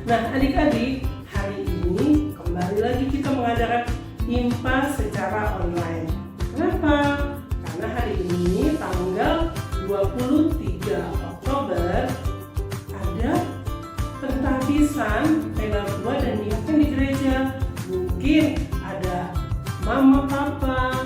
Nah, adik-adik, hari ini kembali lagi kita mengadakan IMPA secara online. Kenapa? Karena hari ini tanggal 23 Oktober ada pentahbisan tanggal 2 dan niatkan di gereja. Mungkin ada mama, papa,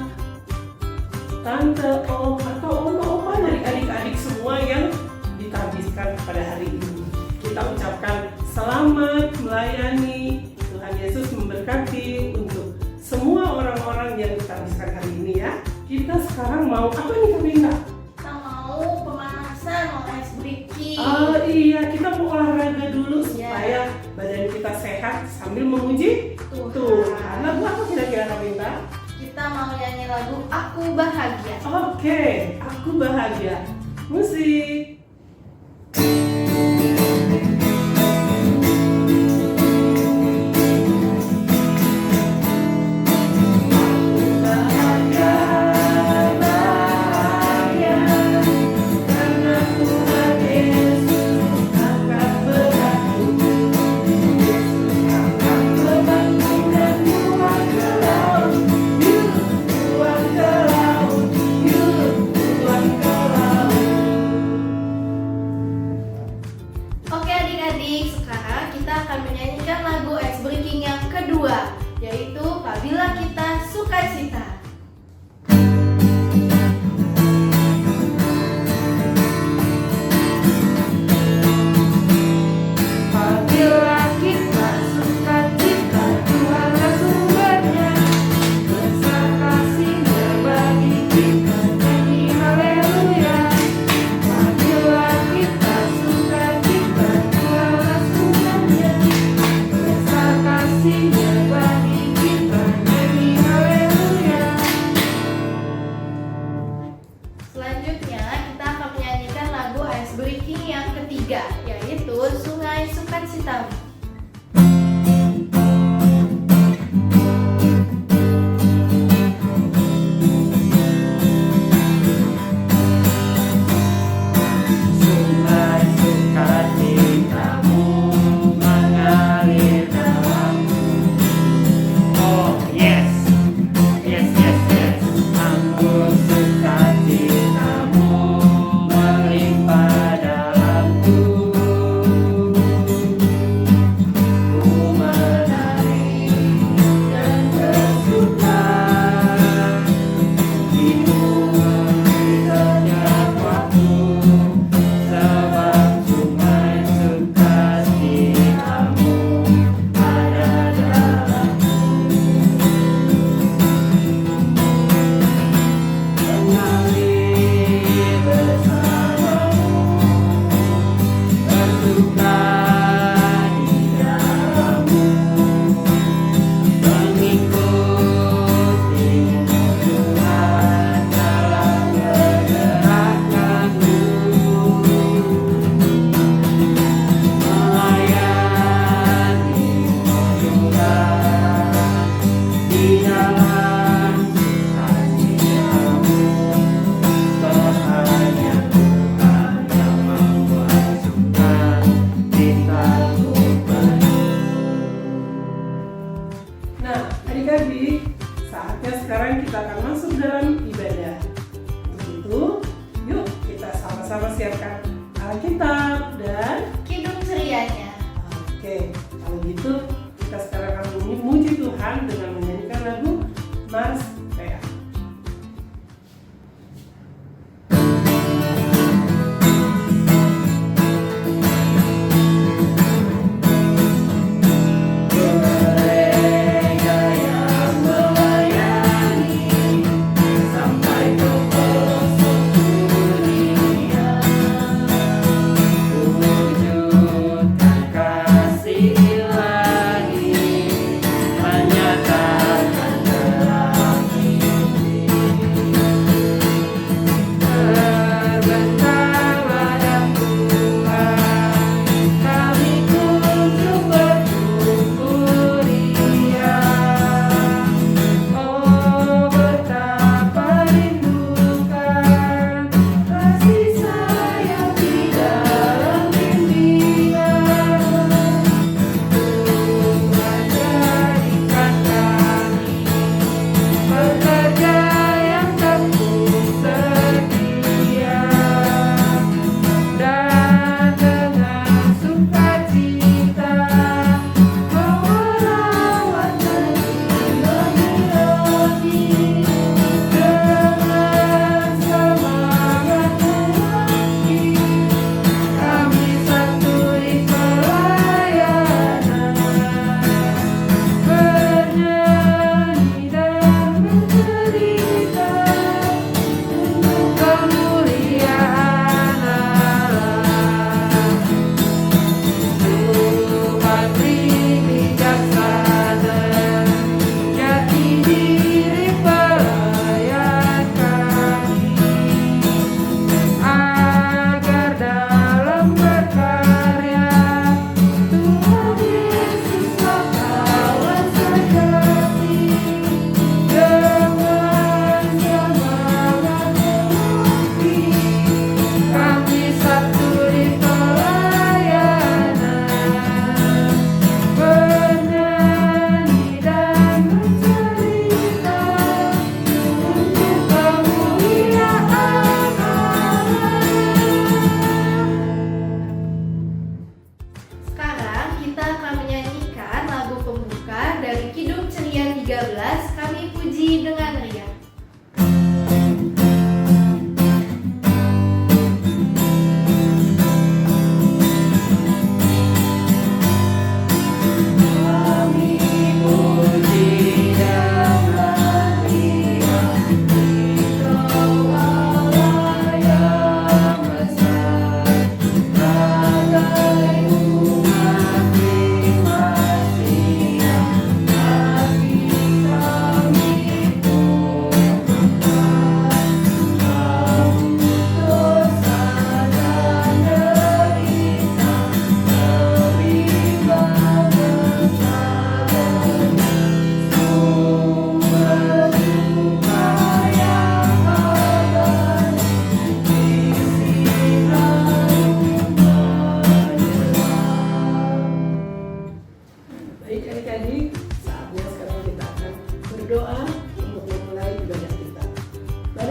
tante, om, atau oma-oma dari adik-adik semua yang ditahbiskan pada hari ini. Kita ucapkan selamat melayani. Tuhan Yesus memberkati untuk semua orang-orang yang ditahbiskan hari ini ya. Kita sekarang mau apa nih Kak Binta? Kita mau pemanasan, mau ice breaking. Oh iya, kita mau olahraga dulu supaya badan kita sehat sambil memuji Tuhan. Lagu apa kira-kira Kak Binta? Kita mau nyanyi lagu Aku Bahagia. Oke, aku bahagia. Musik.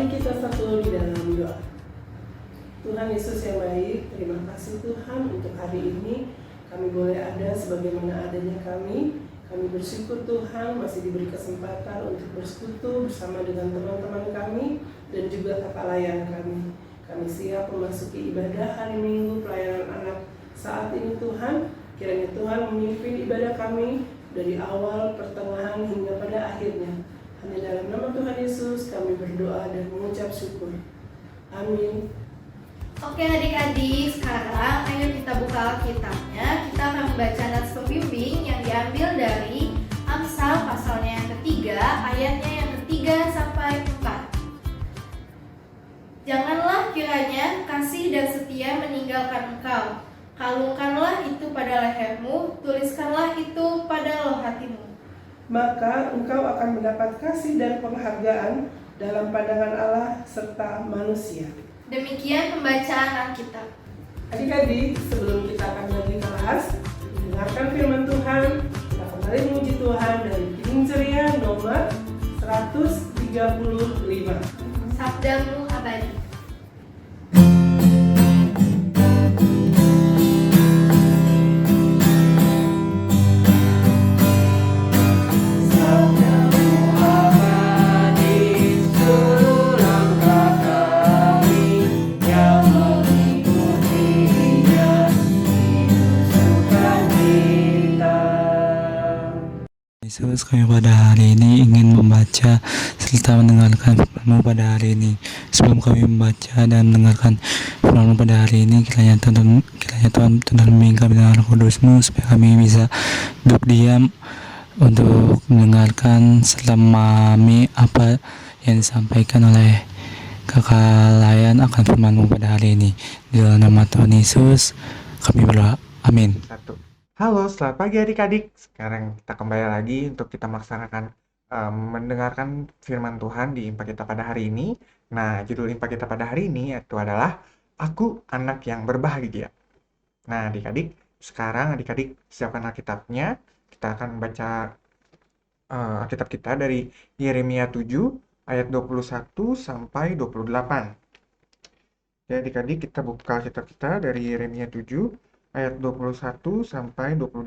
Mari kita satu di dalam doa. Tuhan Yesus yang baik, terima kasih Tuhan untuk hari ini kami boleh ada sebagaimana adanya kami. Kami bersyukur Tuhan masih diberi kesempatan untuk bersekutu bersama dengan teman-teman kami dan juga kakak layan kami. Kami siap memasuki ibadah hari Minggu pelayanan anak saat ini Tuhan. Kiranya Tuhan memimpin ibadah kami dari awal, pertengahan hingga pada akhirnya. Hanya dalam nama Tuhan Yesus kami berdoa dan mengucap syukur. Amin. Oke adik-adik, sekarang ayo kita buka Alkitabnya. Kita akan membaca nats pembimbing yang diambil dari Amsal pasalnya yang ketiga, ayatnya yang ketiga sampai 4. Janganlah kiranya kasih dan setia meninggalkan engkau. Kalungkanlah itu pada lehermu, tuliskanlah itu pada loh hatimu. Maka engkau akan mendapat kasih dan penghargaan dalam pandangan Allah serta manusia. Demikian pembacaan Alkitab. Adik-adik, sebelum kita akan bagi kelas, dengarkan firman Tuhan. Kita kembali memuji Tuhan dari Kidung Ceria nomor 135. Sabdamu abadi. Yesus, kami pada hari ini ingin membaca serta mendengarkan firman-Mu pada hari ini. Sebelum kami membaca dan mendengarkan firman-Mu pada hari ini, kiranya Tuhan membimbing kami dengan Roh Kudus-Mu supaya kami bisa duduk diam untuk mendengarkan serta memahami apa yang disampaikan oleh kakak layan akan firman-Mu pada hari ini. Di dalam nama Tuhan Yesus kami berdoa. Amin. Halo, selamat pagi adik-adik. Sekarang kita kembali lagi untuk kita melaksanakan mendengarkan firman Tuhan di Impak Kita pada hari ini. Nah, judul Impak Kita pada hari ini itu adalah Aku Anak yang Berbahagia. Nah, adik-adik, sekarang adik-adik siapkan Alkitabnya. Kita akan baca Alkitab kita dari Yeremia 7 ayat 21 sampai 28. Jadi adik-adik, kita buka Alkitab kita dari Yeremia 7 ayat 21 sampai 28.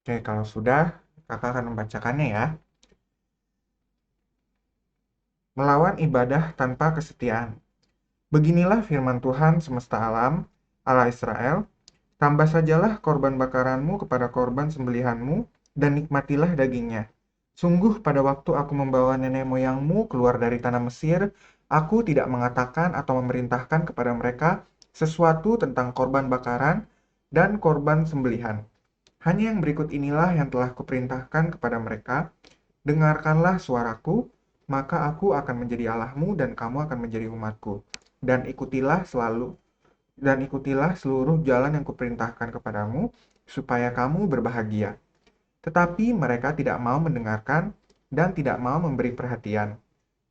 Oke, kalau sudah, kakak akan membacakannya ya. Melawan ibadah tanpa kesetiaan. Beginilah firman Tuhan semesta alam, Allah Israel, tambah sajalah korban bakaranmu kepada korban sembelihanmu, dan nikmatilah dagingnya. Sungguh pada waktu aku membawa nenek moyangmu keluar dari tanah Mesir, aku tidak mengatakan atau memerintahkan kepada mereka sesuatu tentang korban bakaran dan korban sembelihan. Hanya yang berikut inilah yang telah kuperintahkan kepada mereka, dengarkanlah suaraku, maka aku akan menjadi Allahmu dan kamu akan menjadi umatku. Dan ikutilah seluruh jalan yang kuperintahkan kepadamu, supaya kamu berbahagia. Tetapi mereka tidak mau mendengarkan dan tidak mau memberi perhatian,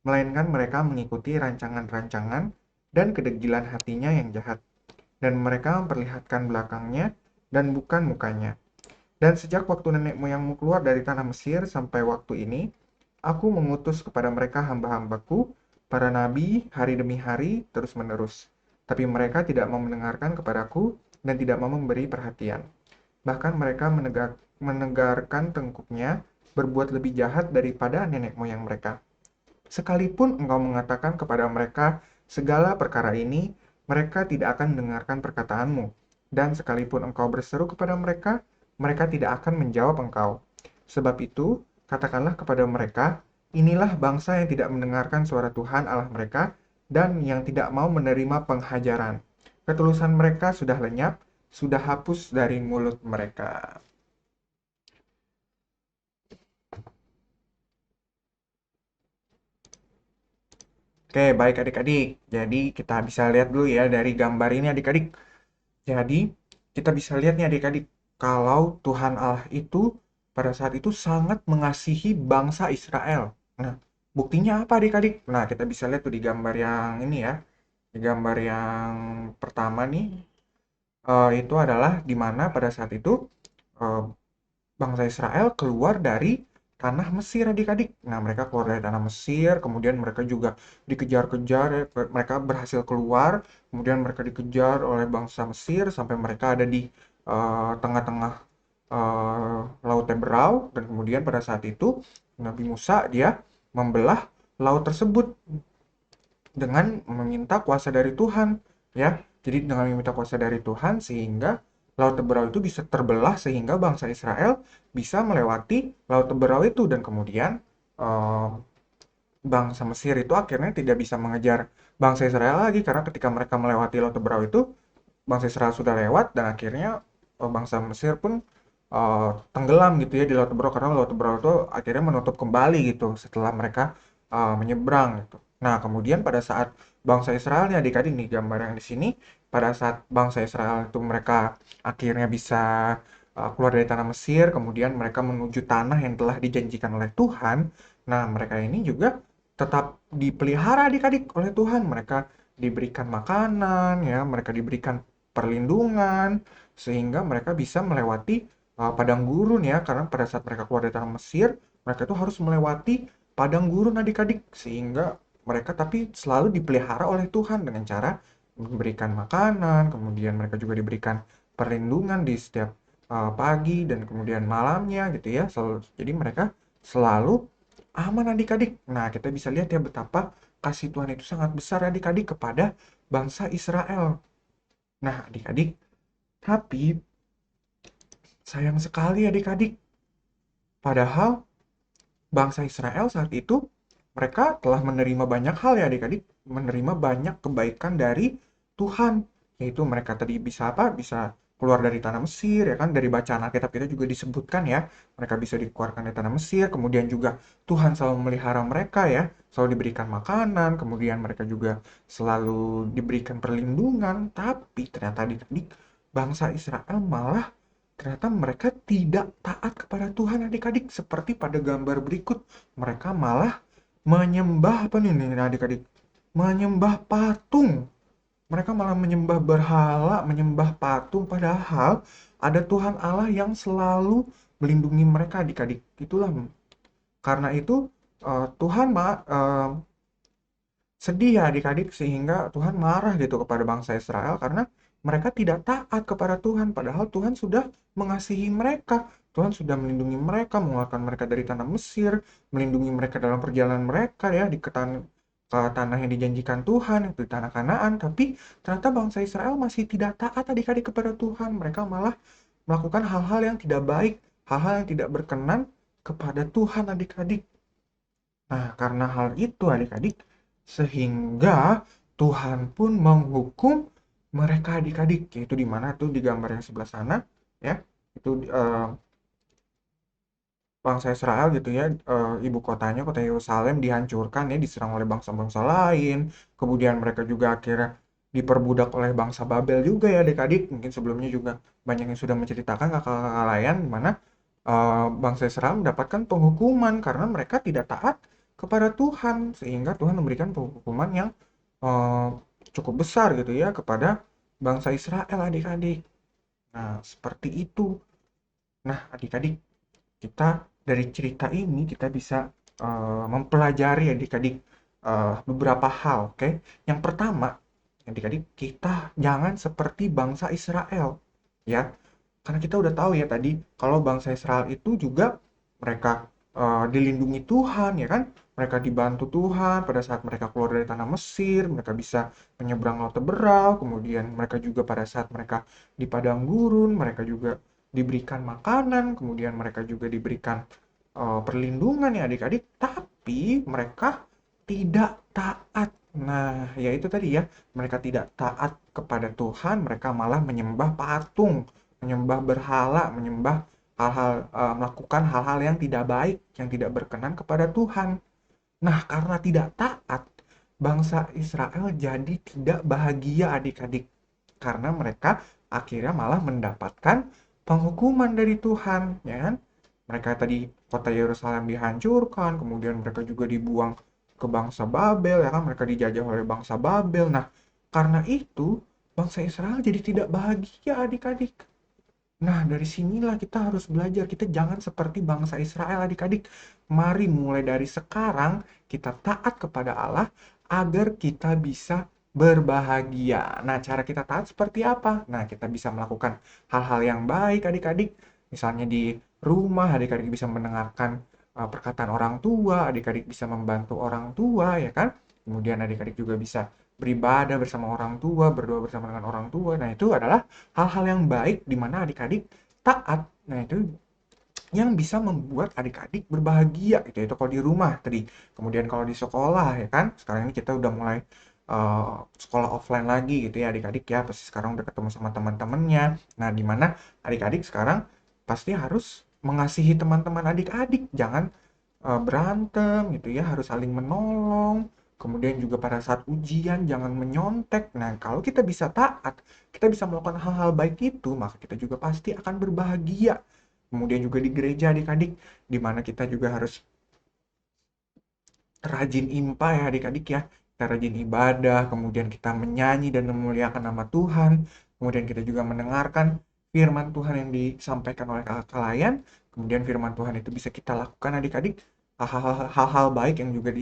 melainkan mereka mengikuti rancangan-rancangan dan kedegilan hatinya yang jahat, dan mereka memperlihatkan belakangnya dan bukan mukanya. Dan sejak waktu nenek moyangmu keluar dari tanah Mesir sampai waktu ini, aku mengutus kepada mereka hamba-hambaku, para nabi, hari demi hari, terus-menerus. Tapi mereka tidak mau mendengarkan kepadaku dan tidak mau memberi perhatian. Bahkan mereka menegarkan tengkuknya, berbuat lebih jahat daripada nenek moyang mereka. Sekalipun engkau mengatakan kepada mereka segala perkara ini, mereka tidak akan mendengarkan perkataanmu. Dan sekalipun engkau berseru kepada mereka, mereka tidak akan menjawab engkau. Sebab itu, katakanlah kepada mereka, inilah bangsa yang tidak mendengarkan suara Tuhan Allah mereka, dan yang tidak mau menerima penghajaran. Ketulusan mereka sudah lenyap, sudah hapus dari mulut mereka. Oke, baik adik-adik. Jadi kita bisa lihat dulu ya dari gambar ini adik-adik. Jadi kita bisa lihat nih adik-adik, kalau Tuhan Allah itu pada saat itu sangat mengasihi bangsa Israel. Nah, buktinya apa adik-adik? Nah, kita bisa lihat tuh di gambar yang ini ya. Di gambar yang pertama nih, itu adalah di mana pada saat itu bangsa Israel keluar dari tanah Mesir adik-adik. Nah, mereka keluar dari tanah Mesir, kemudian mereka juga dikejar-kejar, ya. Mereka berhasil keluar, kemudian mereka dikejar oleh bangsa Mesir sampai mereka ada di tengah-tengah Laut Teberau, dan kemudian pada saat itu Nabi Musa dia membelah laut tersebut dengan meminta kuasa dari Tuhan, ya. Jadi dengan meminta kuasa dari Tuhan sehingga Laut Teberau itu bisa terbelah sehingga bangsa Israel bisa melewati Laut Teberau itu, dan kemudian eh, bangsa Mesir itu akhirnya tidak bisa mengejar bangsa Israel lagi karena ketika mereka melewati Laut Teberau itu bangsa Israel sudah lewat, dan akhirnya bangsa Mesir pun tenggelam gitu ya di Laut Teberau karena Laut Teberau itu akhirnya menutup kembali gitu setelah mereka menyeberang gitu. Nah, kemudian pada saat bangsa Israel nih adik-adik nih gambar yang di sini, pada saat bangsa Israel itu mereka akhirnya bisa keluar dari tanah Mesir, kemudian mereka menuju tanah yang telah dijanjikan oleh Tuhan. Nah, mereka ini juga tetap dipelihara adik-adik oleh Tuhan. Mereka diberikan makanan, ya, mereka diberikan perlindungan, sehingga mereka bisa melewati padang gurun ya, karena pada saat mereka keluar dari tanah Mesir, mereka itu harus melewati padang gurun adik-adik, sehingga mereka tapi selalu dipelihara oleh Tuhan dengan cara memberikan makanan, kemudian mereka juga diberikan perlindungan di setiap pagi dan kemudian malamnya gitu ya. Jadi mereka selalu aman adik-adik. Nah, kita bisa lihat ya betapa kasih Tuhan itu sangat besar adik-adik kepada bangsa Israel. Nah, adik-adik, tapi sayang sekali adik-adik. Padahal bangsa Israel saat itu mereka telah menerima banyak hal ya adik-adik, menerima banyak kebaikan dari Tuhan, yaitu mereka tadi bisa apa? Bisa keluar dari tanah Mesir ya kan, dari bacaan Alkitab kita juga disebutkan ya, mereka bisa dikeluarkan dari tanah Mesir, kemudian juga Tuhan selalu memelihara mereka ya, selalu diberikan makanan, kemudian mereka juga selalu diberikan perlindungan, tapi ternyata adik-adik bangsa Israel malah ternyata mereka tidak taat kepada Tuhan adik-adik, seperti pada gambar berikut. Mereka malah menyembah apa nih adik-adik? Menyembah patung. Mereka malah menyembah berhala, menyembah patung, padahal ada Tuhan Allah yang selalu melindungi mereka adik-adik. Itulah karena itu Tuhan sedih ya adik-adik, sehingga Tuhan marah gitu kepada bangsa Israel karena mereka tidak taat kepada Tuhan, padahal Tuhan sudah mengasihi mereka. Tuhan sudah melindungi mereka, mengeluarkan mereka dari tanah Mesir, melindungi mereka dalam perjalanan mereka ya ke tanah yang dijanjikan Tuhan, itu tanah Kanaan. Tapi ternyata bangsa Israel masih tidak taat adik-adik kepada Tuhan. Mereka malah melakukan hal-hal yang tidak baik, hal-hal yang tidak berkenan kepada Tuhan adik-adik. Nah, karena hal itu adik-adik, sehingga Tuhan pun menghukum mereka adik-adik, yaitu di mana tuh di gambar yang sebelah sana ya, itu bangsa Israel gitu ya, ibu kotanya, kota Yerusalem dihancurkan ya, diserang oleh bangsa-bangsa lain, kemudian mereka juga akhirnya diperbudak oleh bangsa Babel juga ya adik-adik. Mungkin sebelumnya juga banyak yang sudah menceritakan kakak-kakak lain di mana bangsa Israel mendapatkan penghukuman karena mereka tidak taat kepada Tuhan, sehingga Tuhan memberikan penghukuman yang eh, cukup besar gitu ya kepada bangsa Israel adik-adik. Nah, seperti itu. Nah, adik-adik, kita dari cerita ini kita bisa mempelajari adik-adik beberapa hal, oke? Yang pertama, adik-adik, kita jangan seperti bangsa Israel, ya. Karena kita udah tahu ya tadi, kalau bangsa Israel itu juga mereka dilindungi Tuhan, ya kan? Mereka dibantu Tuhan pada saat mereka keluar dari tanah Mesir, mereka bisa menyeberang Laut Teberau, kemudian mereka juga pada saat mereka di padang gurun, mereka juga diberikan makanan, kemudian mereka juga diberikan perlindungan ya adik-adik, tapi mereka tidak taat. Nah, ya itu tadi ya, mereka tidak taat kepada Tuhan, mereka malah menyembah patung, menyembah berhala, menyembah melakukan hal-hal yang tidak baik, yang tidak berkenan kepada Tuhan. Nah, karena tidak taat, bangsa Israel jadi tidak bahagia adik-adik. Karena mereka akhirnya malah mendapatkan penghukuman dari Tuhan, ya kan? Mereka tadi kota Yerusalem dihancurkan, kemudian mereka juga dibuang ke bangsa Babel, ya kan? Mereka dijajah oleh bangsa Babel. Nah, karena itu bangsa Israel jadi tidak bahagia adik-adik. Nah, dari sinilah kita harus belajar. Kita jangan seperti bangsa Israel, adik-adik. Mari mulai dari sekarang kita taat kepada Allah agar kita bisa berbahagia. Nah, cara kita taat seperti apa? Nah, kita bisa melakukan hal-hal yang baik, adik-adik. Misalnya di rumah, adik-adik bisa mendengarkan perkataan orang tua, adik-adik bisa membantu orang tua, ya kan? Kemudian adik-adik juga bisa beribadah bersama orang tua, berdoa bersama dengan orang tua. Nah, itu adalah hal-hal yang baik di mana adik-adik taat. Nah, itu yang bisa membuat adik-adik berbahagia gitu. Itu kalau di rumah tadi. Kemudian kalau di sekolah ya kan. Sekarang ini kita udah mulai sekolah offline lagi gitu ya adik-adik ya. Pasti sekarang udah ketemu sama teman-temannya. Nah, di mana adik-adik sekarang pasti harus mengasihi teman-teman adik-adik. Jangan berantem gitu ya, harus saling menolong. Kemudian juga pada saat ujian jangan menyontek. Nah, kalau kita bisa taat, kita bisa melakukan hal-hal baik itu, maka kita juga pasti akan berbahagia. Kemudian juga di gereja adik-adik, di mana kita juga harus rajin impa ya adik-adik ya. Kita rajin ibadah, kemudian kita menyanyi dan memuliakan nama Tuhan. Kemudian kita juga mendengarkan firman Tuhan yang disampaikan oleh kakak kalian. Kemudian firman Tuhan itu bisa kita lakukan adik-adik. Hal-hal baik yang juga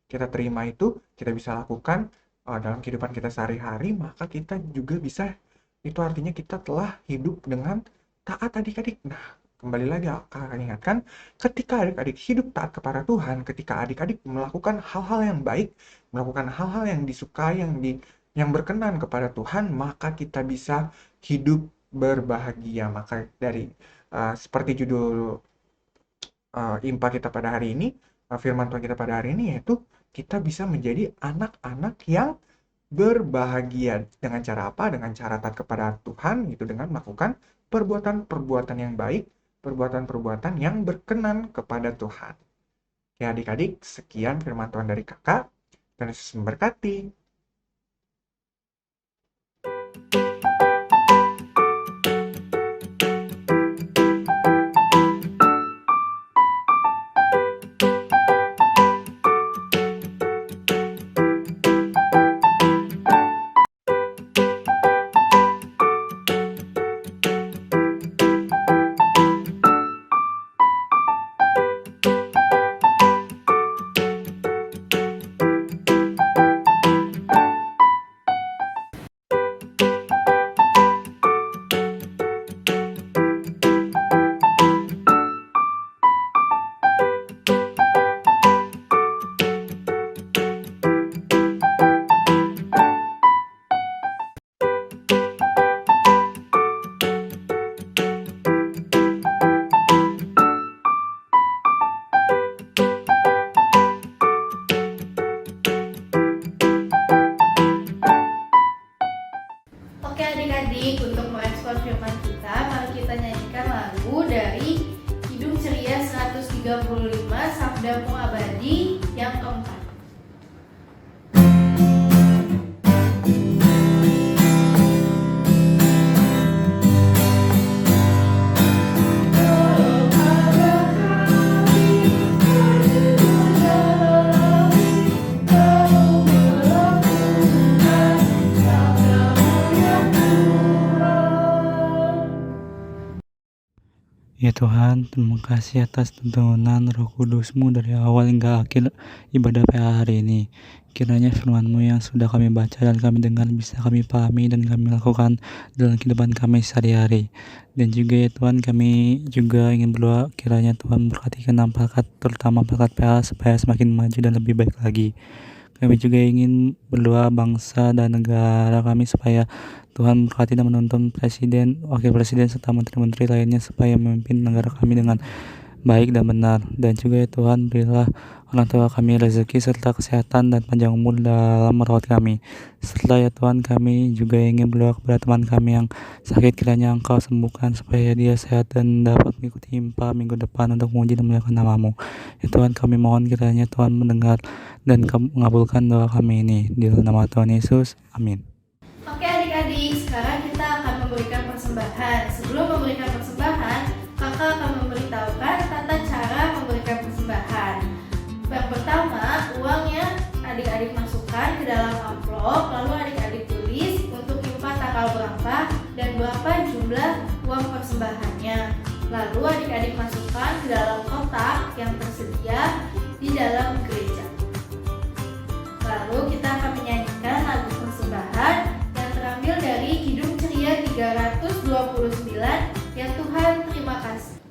kita terima itu kita bisa lakukan dalam kehidupan kita sehari-hari, maka kita juga bisa, itu artinya kita telah hidup dengan taat adik-adik. Nah, kembali lagi kakak ingatkan, ketika adik-adik hidup taat kepada Tuhan, ketika adik-adik melakukan hal-hal yang baik, melakukan hal-hal yang disukai, yang berkenan kepada Tuhan, maka kita bisa hidup berbahagia. Maka dari seperti judul impa kita pada hari ini, firman Tuhan kita pada hari ini, yaitu kita bisa menjadi anak-anak yang berbahagia. Dengan cara apa? Dengan cara taat kepada Tuhan, gitu, dengan melakukan perbuatan-perbuatan yang baik, perbuatan-perbuatan yang berkenan kepada Tuhan. Ya adik-adik, sekian firman Tuhan dari kakak. Tuhan Yesus memberkati. Oke adik-adik, untuk merespon firman kita, mari kita nyanyikan lagu dari Hidup Ceria 135 Sabdamu Abadi yang keempat. Ya Tuhan, terima kasih atas tuntunan Roh Kudus-Mu dari awal hingga akhir ibadah PA hari ini. Kiranya firman-Mu yang sudah kami baca dan kami dengar bisa kami pahami dan kami lakukan dalam kehidupan kami sehari-hari. Dan juga ya Tuhan, kami juga ingin berdoa kiranya Tuhan berkati ke-6 pekat, terutama pekat PA supaya semakin maju dan lebih baik lagi. Kami juga ingin berdoa bangsa dan negara kami supaya Tuhan berkati dan menuntun presiden, wakil presiden, serta menteri-menteri lainnya supaya memimpin negara kami dengan baik dan benar. Dan juga ya Tuhan, berilah orang tua kami rezeki serta kesehatan dan panjang umur dalam merawat kami. Serta ya Tuhan, kami juga ingin berdoa kepada teman kami yang sakit, kiranya Engkau sembuhkan supaya dia sehat dan dapat mengikuti impa minggu depan untuk memuji dan memuliakan nama-Mu. Ya Tuhan, kami mohon kiranya Tuhan mendengar dan mengabulkan doa kami ini. Di dalam nama Tuhan Yesus, amin. Oke adik-adik, sekarang kita akan memberikan persembahan. Sebelum memberikan persembahan, kakak akan memberitahukan tata cara memberikan persembahan. Yang pertama, uangnya adik-adik masukkan ke dalam amplop, lalu adik-adik tulis untuk impa tanggal berapa dan berapa jumlah uang persembahan. Lalu adik-adik masukkan ke dalam kotak yang tersedia di dalam gereja. Lalu kita akan menyanyikan lagu persembahan yang terambil dari Kidung Ceria 329, Ya Tuhan Terima Kasih.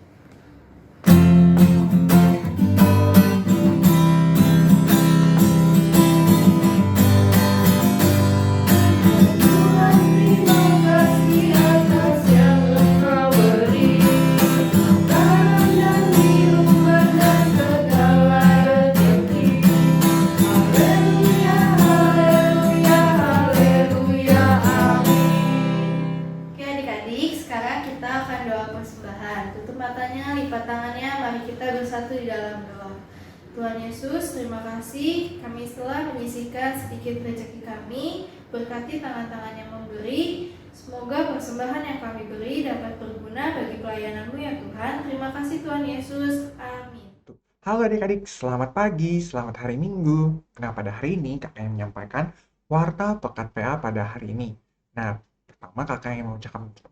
Tuhan Yesus, terima kasih kami telah menyisihkan sedikit rezeki kami, berkati tangan-tangan yang memberi. Semoga persembahan yang kami beri dapat berguna bagi pelayanan-Mu ya Tuhan. Terima kasih Tuhan Yesus. Amin. Halo adik-adik, selamat pagi, selamat hari Minggu. Nah, pada hari ini kakak yang menyampaikan warta pekat PA pada hari ini. Nah, pertama kakak yang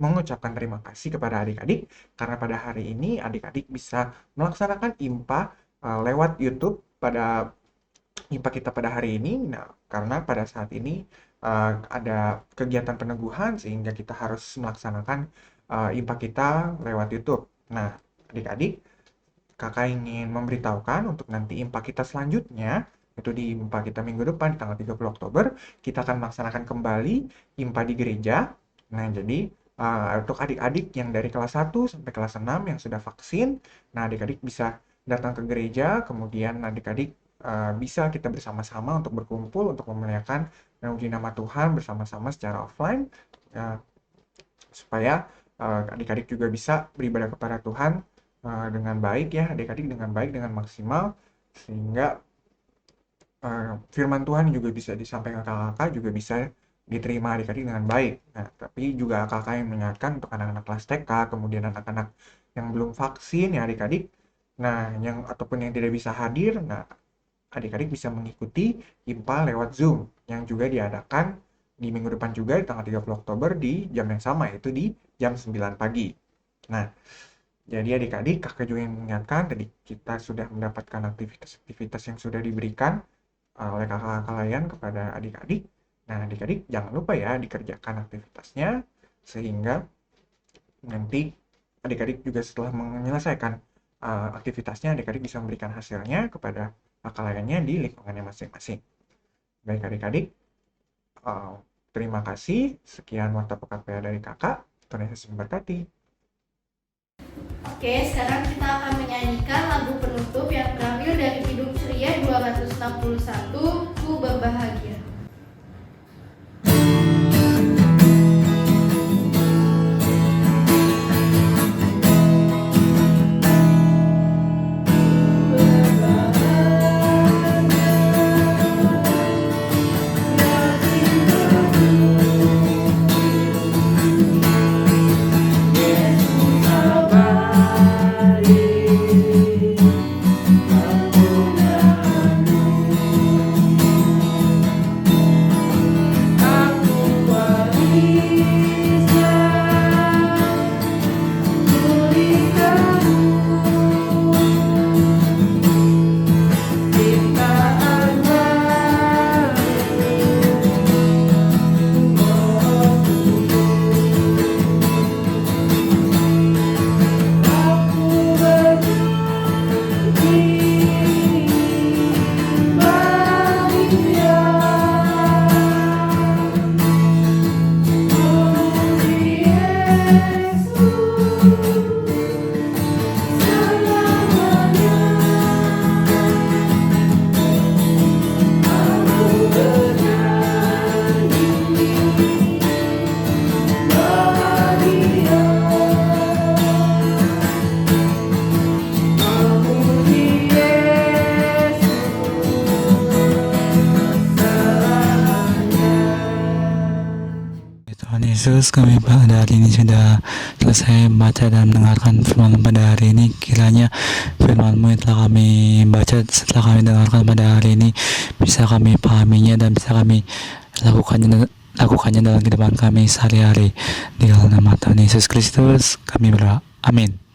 mengucapkan terima kasih kepada adik-adik karena pada hari ini adik-adik bisa melaksanakan IMPA lewat YouTube pada IMPA kita pada hari ini. Nah, karena pada saat ini ada kegiatan peneguhan sehingga kita harus melaksanakan IMPA kita lewat YouTube. Nah, adik-adik, kakak ingin memberitahukan untuk nanti IMPA kita selanjutnya, itu di IMPA kita minggu depan di tanggal 30 Oktober, kita akan melaksanakan kembali IMPA di gereja. Nah, jadi untuk adik-adik yang dari kelas 1 sampai kelas 6 yang sudah vaksin, nah adik-adik bisa datang ke gereja, kemudian adik-adik bisa kita bersama-sama untuk berkumpul, untuk memuliakan dan memuji nama Tuhan bersama-sama secara offline, supaya adik-adik juga bisa beribadah kepada Tuhan dengan baik ya, adik-adik dengan baik, dengan maksimal, sehingga firman Tuhan juga bisa disampaikan ke kakak, juga bisa diterima adik-adik dengan baik. Nah, tapi juga kakak yang mengingatkan untuk anak-anak kelas TK, kemudian anak-anak yang belum vaksin ya adik-adik, nah yang ataupun yang tidak bisa hadir, nah adik-adik bisa mengikuti IMPA lewat Zoom yang juga diadakan di minggu depan juga di tanggal 30 Oktober di jam yang sama, yaitu di jam 9 pagi. Nah, jadi adik-adik, kakak juga yang mengingatkan tadi kita sudah mendapatkan aktivitas-aktivitas yang sudah diberikan oleh kakak-kakak lain kepada adik-adik. Nah, adik-adik jangan lupa ya dikerjakan aktivitasnya, sehingga nanti adik-adik juga setelah menyelesaikan aktivitasnya, adik-adik bisa memberikan hasilnya kepada kakak lainnya di lingkungannya masing-masing. Baik adik-adik, terima kasih. Sekian warta pekat PA dari kakak. Tuhan Yesus memberkati. Oke, sekarang kita akan menyanyikan lagu penutup yang terambil dari Kidung Ceria 261, Ku Berbahagia. Yesus, kami pada hari ini sudah selesai membaca dan mendengarkan firman pada hari ini. Kiranya firman-Mu yang telah kami baca setelah kami dengarkan pada hari ini bisa kami pahaminya dan bisa kami lakukannya dalam kehidupan kami sehari-hari. Di dalam nama Tuhan Yesus Kristus kami berdoa. Amin.